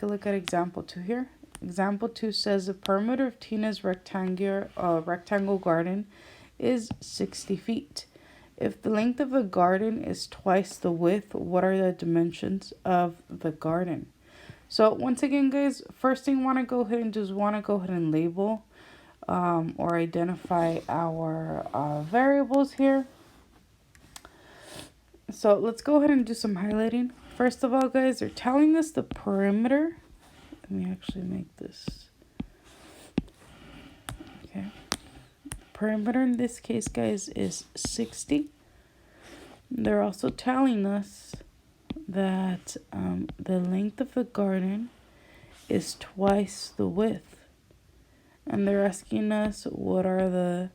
a look at example 2 here. Example 2 says the perimeter of Tina's rectangle garden is 60 feet. If the length of a garden is twice the width, what are the dimensions of the garden? So once again, guys, first thing want to go ahead and label or identify our variables here. So let's go ahead and do some highlighting. First of all, guys, they're telling us the perimeter. Let me actually make this. Okay. Perimeter in this case, guys, is 60. They're also telling us that the length of the garden is twice the width. And they're asking us what are the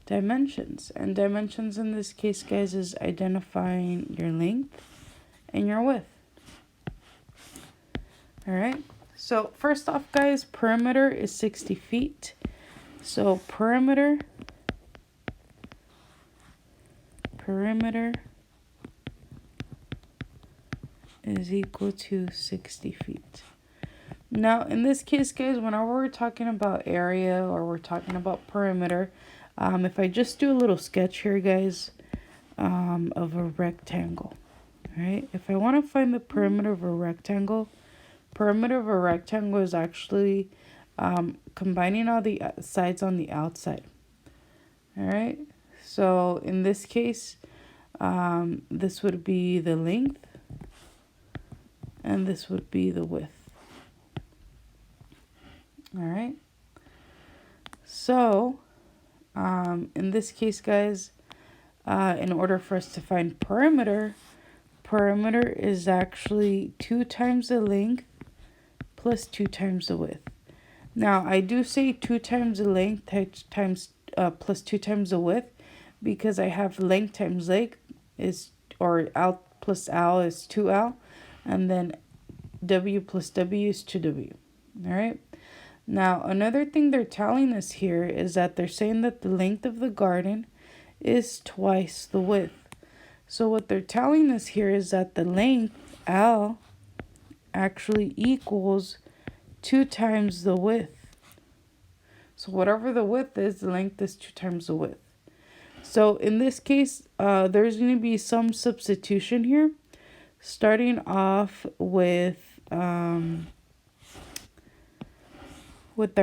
dimensions. And dimensions in this case, guys, is identifying your length and your width. All right. So first off, guys, perimeter is 60 feet. So perimeter is equal to 60 feet. Now, in this case, guys, whenever we're talking about area or we're talking about perimeter, if I just do a little sketch here, guys, of a rectangle, right? If I want to find the perimeter of a rectangle is actually combining all the sides on the outside. All right. So in this case, this would be the length and this would be the width. All right. So in this case, guys, in order for us to find perimeter is actually 2 times the length plus 2 times the width. Now, I do say 2 times the length times plus 2 times the width because I have length times length is, or L plus L is 2L, and then W plus W is 2W. All right. Now, another thing they're telling us here is that they're saying that the length of the garden is twice the width. So what they're telling us here is that the length, L, actually equals 2 times the width. So whatever the width is, the length is 2 times the width. So in this case, there's going to be some substitution here, starting off with our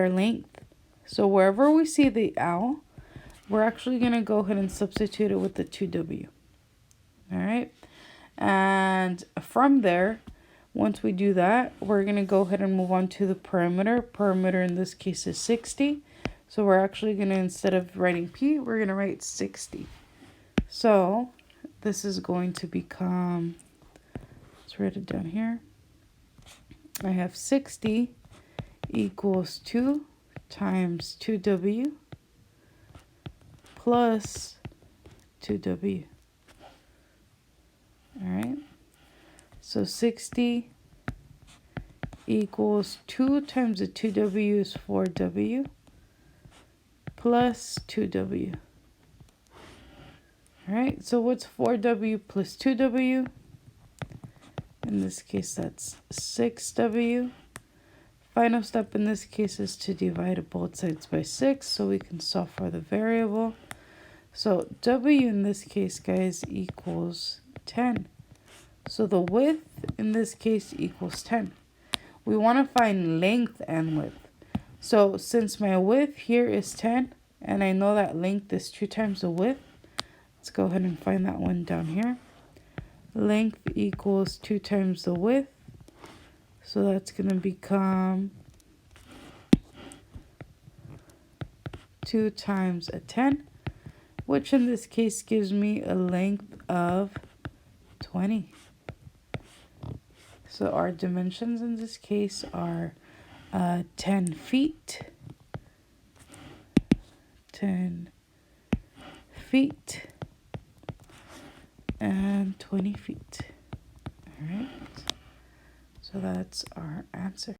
length. So wherever we see the L, we're actually going to go ahead and substitute it with the 2W. All right. And from there, once we do that, we're going to go ahead and move on to the perimeter. Perimeter in this case is 60. So we're actually going to, instead of writing P, we're going to write 60. So this is going to become, let's write it down here. I have 60 equals 2 times 2W plus 2W. All right. So 60 equals 2 times the 2W is 4W plus 2W. All right. So what's 4W plus 2W? In this case, that's 6W. Final step in this case is to divide both sides by 6 so we can solve for the variable. So W in this case, guys, equals 10. So the width in this case equals 10. We want to find length and width. So since my width here is 10 and I know that length is 2 times the width, let's go ahead and find that one down here. Length equals 2 times the width. So that's going to become 2 times a 10, which in this case gives me a length of 20. So our dimensions in this case are 10 feet, 10 feet, and 20 feet. All right. So that's our answer.